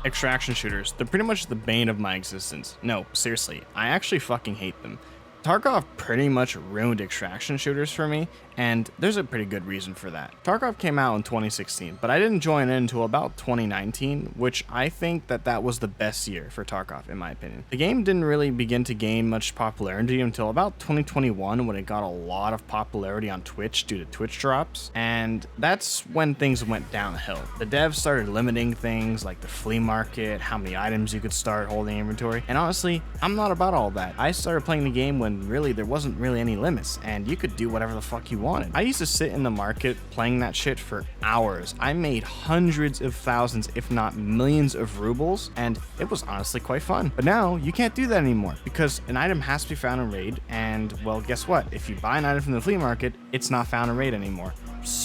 Extraction shooters, they're pretty much the bane of my existence. No, seriously, I actually fucking hate them. Tarkov pretty much ruined extraction shooters for me, and there's a pretty good reason for that. Tarkov came out in 2016, but I didn't join in until about 2019, which I think that was the best year for Tarkov in my opinion. The game didn't really begin to gain much popularity until about 2021 when it got a lot of popularity on Twitch due to Twitch drops, and that's when things went downhill. The devs started limiting things like the flea market, how many items you could start holding inventory, and honestly, I'm not about all that. I started playing the game when really there wasn't really any limits and you could do whatever the fuck you wanted. I used to sit in the market playing that shit for hours. I made hundreds of thousands, if not millions of rubles, and it was honestly quite fun. But now you can't do that anymore because an item has to be found in raid, and well, guess what? If you buy an item from the flea market, it's not found in raid anymore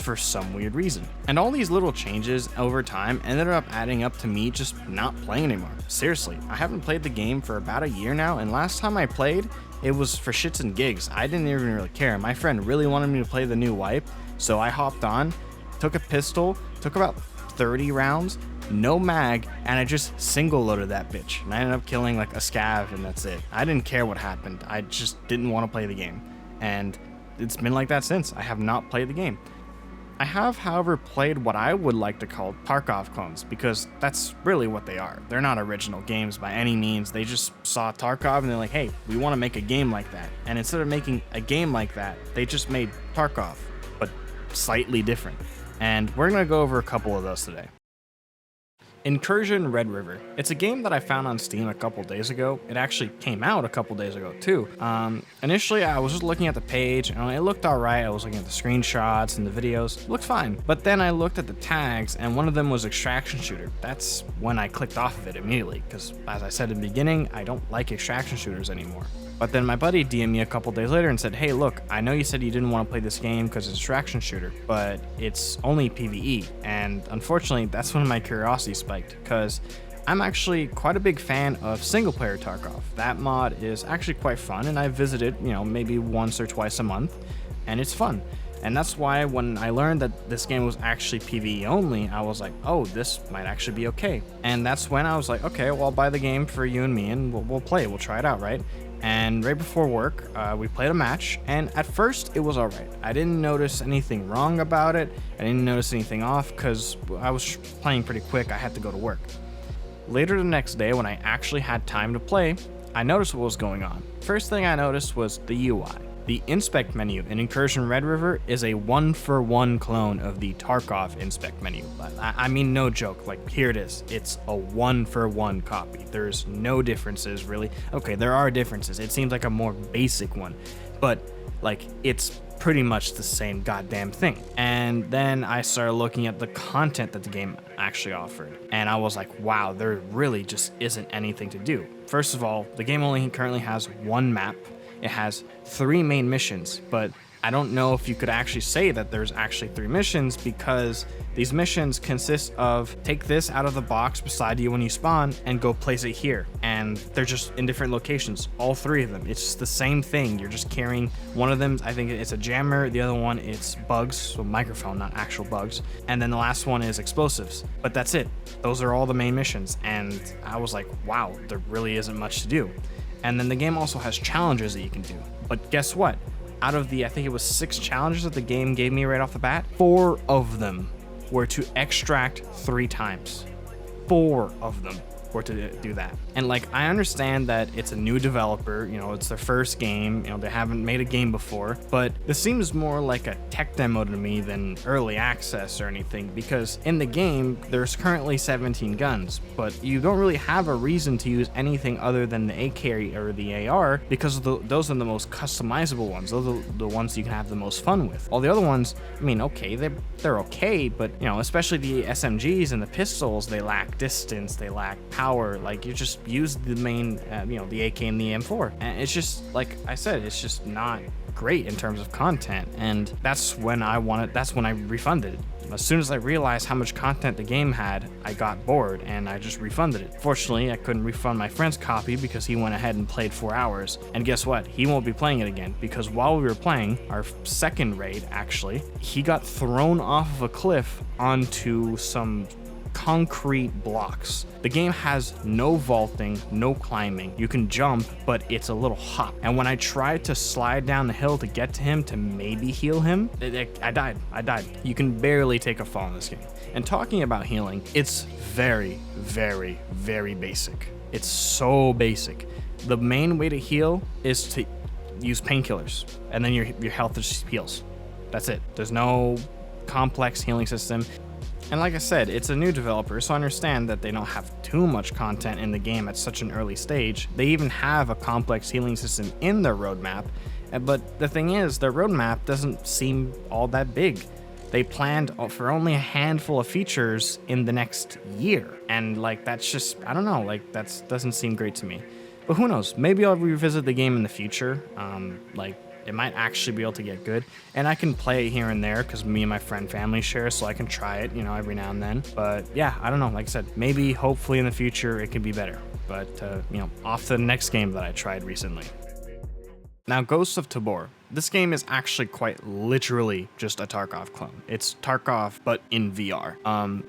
for some weird reason. And all these little changes over time ended up adding up to me just not playing anymore. Seriously, I haven't played the game for about a year now, and last time I played, it was for shits and gigs. I didn't even really care. My friend really wanted me to play the new wipe, so I hopped on, took a pistol, took about 30 rounds, no mag, and I just single loaded that bitch. And I ended up killing like a scav, and that's it. I didn't care what happened. I just didn't want to play the game. And it's been like that since. I have not played the game. I have, however, played what I would like to call Tarkov clones, because that's really what they are. They're not original games by any means. They just saw Tarkov and they're like, hey, we want to make a game like that. And instead of making a game like that, they just made Tarkov, but slightly different. And we're going to go over a couple of those today. Incursion Red River. It's a game that I found on Steam a couple days ago. It actually came out a couple days ago too. Initially I was just looking at the page and it looked alright. I was looking at the screenshots and the videos. It looked fine. But then I looked at the tags and one of them was extraction shooter. That's when I clicked off of it immediately because, as I said in the beginning, I don't like extraction shooters anymore. But then my buddy DM'd me a couple days later and said, hey, look, I know you said you didn't want to play this game because it's an extraction shooter, but it's only PvE. And unfortunately, that's when my curiosity spiked because I'm actually quite a big fan of single player Tarkov. That mod is actually quite fun, and I visit it, maybe once or twice a month, and it's fun. And that's why when I learned that this game was actually PvE only, I was like, oh, this might actually be okay. And that's when I was like, okay, well, I'll buy the game for you and me and we'll play it. We'll try it out, right? And right before work, we played a match, and at first it was alright. I didn't notice anything wrong about it. I didn't notice anything off because I was playing pretty quick. I had to go to work. Later the next day, when I actually had time to play, I noticed what was going on. First thing I noticed was the UI. The inspect menu in Incursion Red River is a one-for-one clone of the Tarkov inspect menu. I mean, no joke, like here it is. It's a one-for-one copy. There's no differences really. Okay, there are differences. It seems like a more basic one, but like it's pretty much the same goddamn thing. And then I started looking at the content that the game actually offered, and I was like, wow, there really just isn't anything to do. First of all, the game only currently has one map. It has 3 main missions, but I don't know if you could actually say that there's actually 3 missions because these missions consist of take this out of the box beside you when you spawn and go place it here. And they're just in different locations, all 3 of them. It's just the same thing. You're just carrying one of them. I think it's a jammer. The other one it's bugs, so microphone, not actual bugs. And then the last one is explosives. But that's it. Those are all the main missions. And I was like, wow, there really isn't much to do. And then the game also has challenges that you can do. But guess what? Out of the, I think it was 6 challenges that the game gave me right off the bat, 4 of them were to extract 3 times. 4 of them were to do that. And like, I understand that it's a new developer, it's their first game, they haven't made a game before, but this seems more like a tech demo to me than early access or anything, because in the game, there's currently 17 guns, but you don't really have a reason to use anything other than the AK or the AR, because those are the most customizable ones. Those are the ones you can have the most fun with. All the other ones, I mean, okay, they're okay, but especially the SMGs and the pistols, they lack distance, they lack power. Like, you just use the main, the AK and the M4. And it's just, like I said, it's just not great in terms of content. And that's when I refunded it. As soon as I realized how much content the game had, I got bored and I just refunded it. Fortunately, I couldn't refund my friend's copy because he went ahead and played 4 hours. And guess what? He won't be playing it again because while we were playing, our second raid actually, he got thrown off of a cliff onto some concrete blocks. The game has no vaulting, no climbing. You can jump, but it's a little hop. And when I tried to slide down the hill to get to him to maybe heal him, I died. You can barely take a fall in this game. And talking about healing, it's very, very, very basic. It's so basic. The main way to heal is to use painkillers, and then your health just heals. That's it. There's no complex healing system. And like I said, it's a new developer, so I understand that they don't have too much content in the game at such an early stage. They even have a complex healing system in their roadmap, but the thing is, their roadmap doesn't seem all that big. They planned for only a handful of features in the next year, and like that's just, I don't know, like that doesn't seem great to me. But who knows? Maybe I'll revisit the game in the future. Like it might actually be able to get good, and I can play it here and there because me and my friend family share, so I can try it, you know, every now and then. But yeah, I don't know. Like I said, maybe hopefully in the future it can be better. But you know, off to the next game that I tried recently. Now, Ghosts of Tabor. This game is actually quite literally just a Tarkov clone. It's Tarkov, but in VR.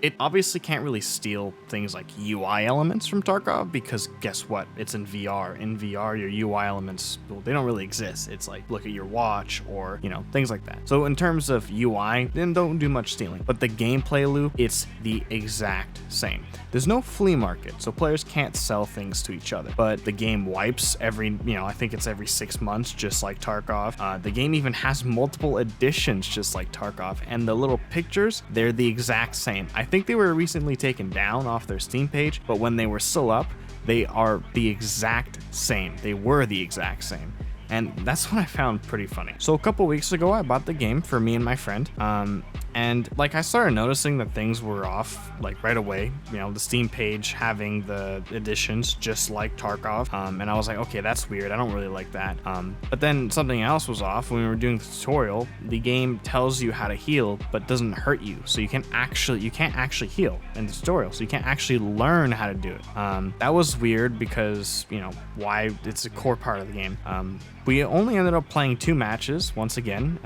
It obviously can't really steal things like UI elements from Tarkov because guess what? It's in VR. In VR, your UI elements, well, they don't really exist. It's like, look at your watch or, you know, things like that. So in terms of UI, then don't do much stealing. But the gameplay loop, it's the exact same. There's no flea market, so players can't sell things to each other. But the game wipes every, you know, I think it's every 6 months, just like Tarkov. The game even has multiple editions just like Tarkov, and the little pictures, they're the exact same. I think they were recently taken down off their Steam page, but when they were still up, they are the exact same. They were the exact same. And that's what I found pretty funny. So a couple weeks ago, I bought the game for me and my friend. And like I started noticing that things were off like right away, you know, the Steam page having the editions just like Tarkov. And I was like, okay, that's weird. I don't really like that. But then something else was off when we were doing the tutorial. The game tells you how to heal, but doesn't hurt you. So you can't actually heal in the tutorial. So you can't actually learn how to do it. That was weird because, you know, why it's a core part of the game. We only ended up playing 2 matches once again.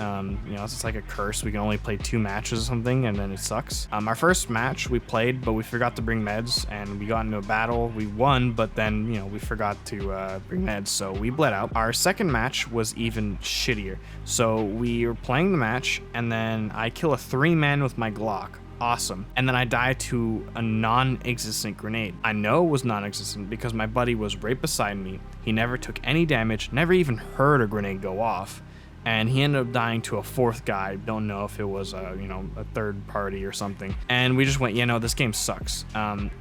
You know, it's like a curse. We can only play 2 matches or something, and then it sucks. Our first match we played, but we forgot to bring meds, and we got into a battle. We won, but then, you know, we forgot to bring meds, so we bled out. Our second match was even shittier. So we were playing the match, and then I kill a 3-man with my Glock. Awesome. And then I die to a non-existent grenade. I know it was non-existent because my buddy was right beside me. He never took any damage, never even heard a grenade go off. And he ended up dying to a 4th guy. Don't know if it was a, you know, a third party or something. And we just went, you know, this game sucks.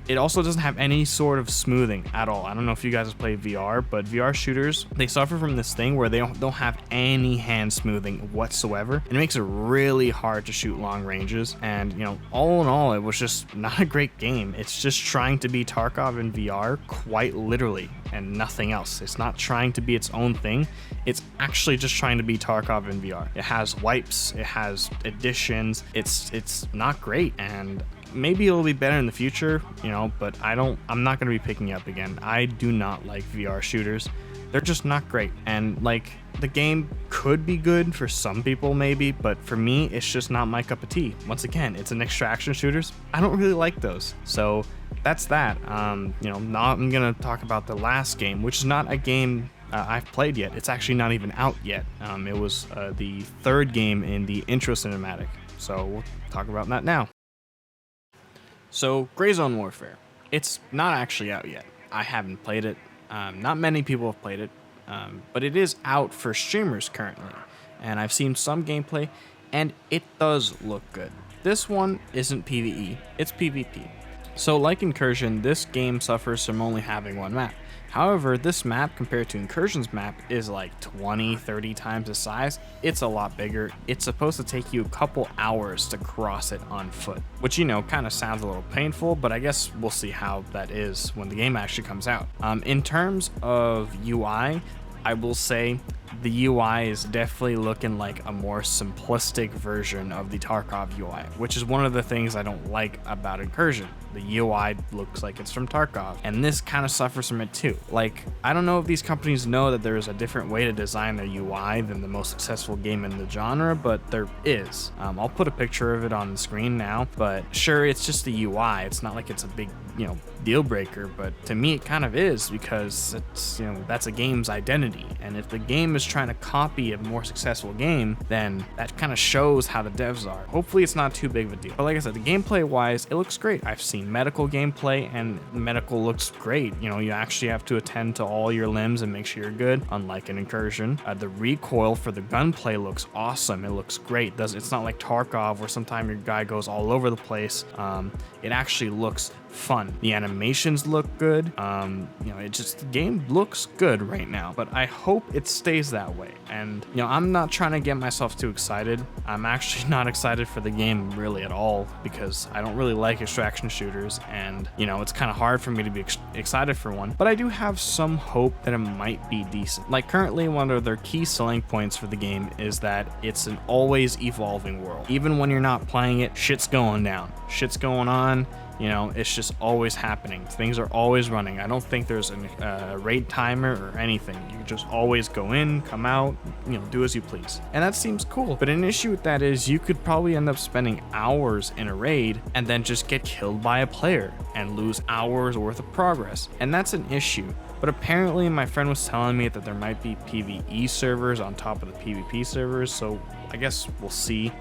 It also doesn't have any sort of smoothing at all. I don't know if you guys have played VR, but VR shooters, they suffer from this thing where they don't have any hand smoothing whatsoever. It makes it really hard to shoot long ranges. And, you know, all in all, it was just not a great game. It's just trying to be Tarkov in VR, quite literally, and nothing else. It's not trying to be its own thing. It's actually just trying to be Tarkov in VR. It has wipes, it has additions. It's not great, and maybe it'll be better in the future, you know, but I'm not going to be picking it up again. I do not like VR shooters. They're just not great. And like, the game could be good for some people maybe, but for me, it's just not my cup of tea. Once again, it's an extraction shooters. I don't really like those. So that's that. You know, now I'm going to talk about the last game, which is not a game I've played yet. It's actually not even out yet. It was the 3rd game in the intro cinematic. So we'll talk about that now. So Gray Zone Warfare. It's not actually out yet. I haven't played it. Not many people have played it, but it is out for streamers currently. And I've seen some gameplay, and it does look good. This one isn't PvE, it's PvP. So like Incursion, this game suffers from only having 1 map. However, this map compared to Incursion's map is like 20-30 times the size. It's a lot bigger. It's supposed to take you a couple hours to cross it on foot, which, you know, kind of sounds a little painful, but I guess we'll see how that is when the game actually comes out. In terms of UI, I will say the UI is definitely looking like a more simplistic version of the Tarkov UI, which is one of the things I don't like about Incursion. The UI looks like it's from Tarkov, and this kind of suffers from it too. Like, I don't know if these companies know that there is a different way to design their UI than the most successful game in the genre, but there is. I'll put a picture of it on the screen now, but sure, it's just the UI. It's not like it's a big, deal breaker, but to me it kind of is, because it's, that's a game's identity. And if the game is trying to copy a more successful game, then that kind of shows how the devs are. Hopefully it's not too big of a deal. But like I said, the gameplay wise, it looks great. I've seen medical gameplay, and medical looks great. You actually have to attend to all your limbs and make sure you're good, unlike an Incursion. The recoil for the gunplay looks awesome. It looks great. It's not like Tarkov where sometimes your guy goes all over the place. It actually looks fun. The animations look good. The game looks good right now, but I hope it stays that way. And I'm not trying to get myself too excited. I'm actually not excited for the game really at all, because I don't really like extraction shooters, and it's kind of hard for me to be excited for one. But I do have some hope that it might be decent. Like, currently, one of their key selling points for the game is that it's an always evolving world. Even when you're not playing it, shit's going down, shit's going on. It's just always happening. Things are always running. I don't think there's a raid timer or anything. You can just always go in, come out, do as you please. And that seems cool. But an issue with that is you could probably end up spending hours in a raid and then just get killed by a player and lose hours worth of progress. And that's an issue. But apparently my friend was telling me that there might be PvE servers on top of the PvP servers. So I guess we'll see.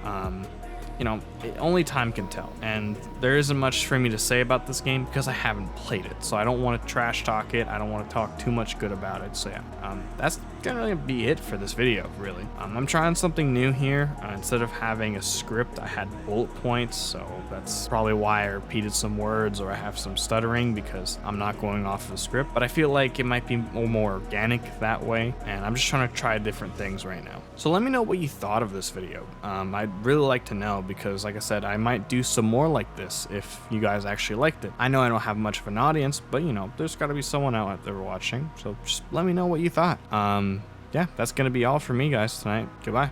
Only time can tell, and there isn't much for me to say about this game because I haven't played it, so I don't want to trash talk it. I don't want to talk too much good about it. So yeah, that's gonna be it for this video, really. I'm trying something new here. Instead of having a script, I had bullet points, so that's probably why I repeated some words or I have some stuttering, because I'm not going off of the script. But I feel like it might be more organic that way, and I'm just trying to try different things right now. So let me know what you thought of this video. I'd really like to know, because like I said, I might do some more like this if you guys actually liked it. I know I don't have much of an audience, but there's got to be someone out there watching, so just let me know what you thought. Yeah, that's gonna be all for me, guys, tonight. Goodbye.